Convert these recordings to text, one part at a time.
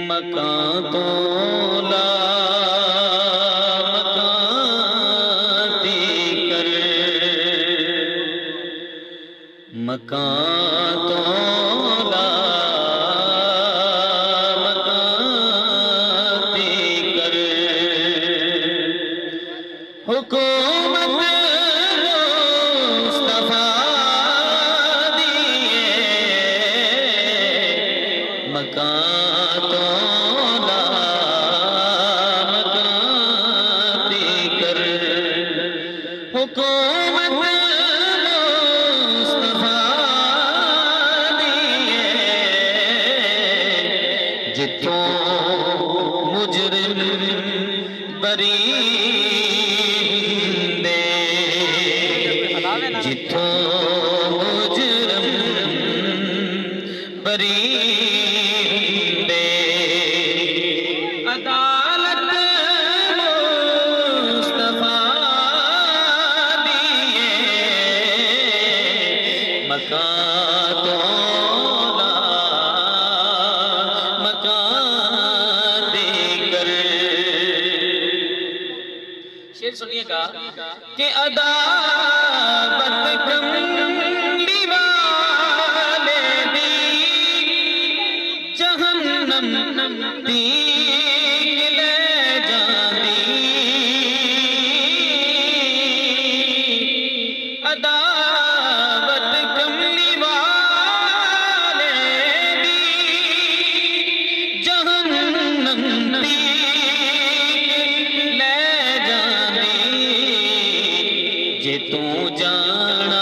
مکان تو لا مکان تو لا مکانتی کر حکومت مصطفیٰ دیے مکان تو لا مکانتی کر حکومت جتوں مجرم بری دے جتوں مجرم بری دے عدالت مصطفیٰ دیے مکان تو سنیے گا کہ عدابت کملی والے دی جہنم تیگ لے جاندی عدابت کملی والے دی جہنم جے تو جانا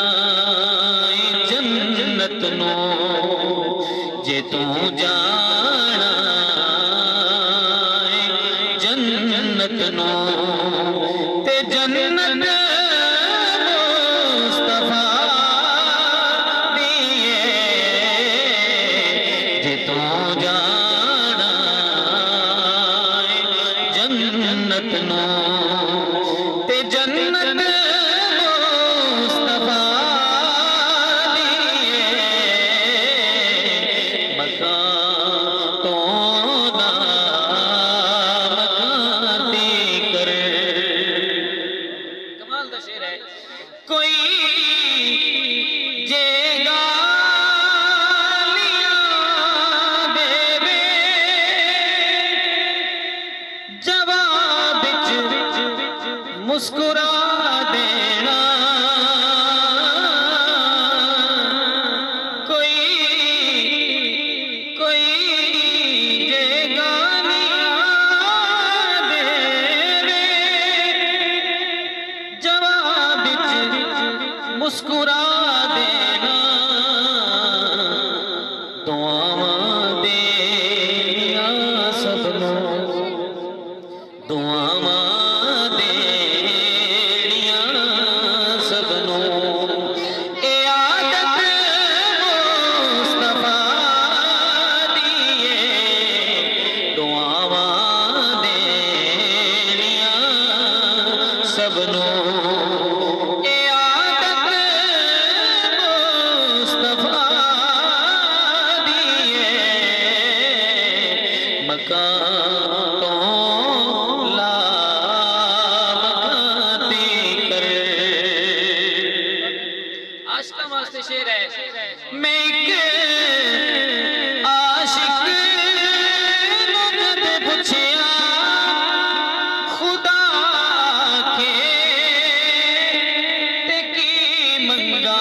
جنت نو جے تو جانا جنت نو تے جنت مصطفیٰ دیے جے تو جانا جنت نو تے جنت کوئی جے گالیاں دے وے جواب وچ مسکرا دینا کوئی جے گالیاں دے وے جواب مسکرا دینا دعاواں دینا سب نو دعاواں دینا سب نو اے عادت مصطفیٰ دیے دعاواں دینا سب نو مکان تو لا مکانتی کر عاشقاں واسطے شعر ہے میں ایک عاشق نو جد پچھیا خدا کے تے کی منگا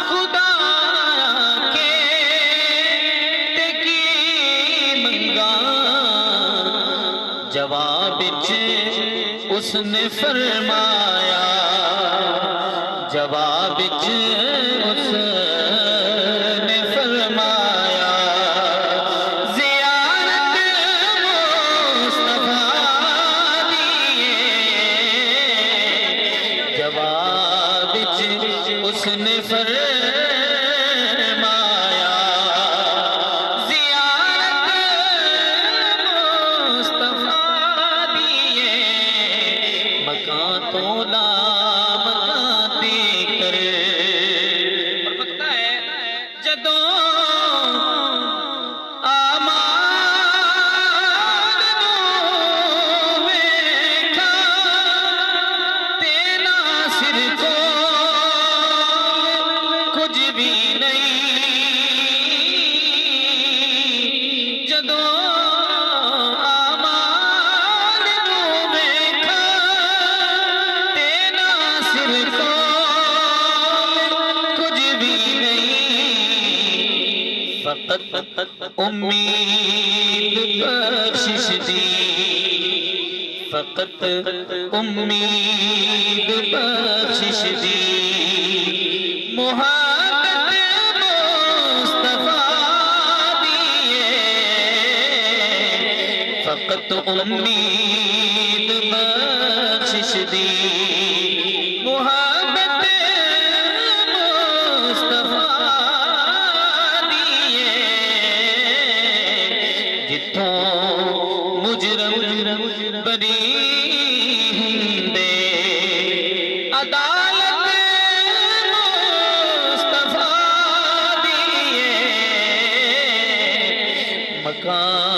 خدا کے تے کی منگا جواب اس نے فرمایا جواب اس نے فرمایا زیارت مصطفیٰ دیے جواب اس نے فرمایا زیارت مصطفیٰ دیے امید بخشش دی، فقط امید بخشش دی، محبت مصطفیٰ دیے، فقط امید بخشش دی، محبت مصطفیٰ دیے، جتوں مجرم بری ہندے، عدالت مصطفیٰ دیے، مکان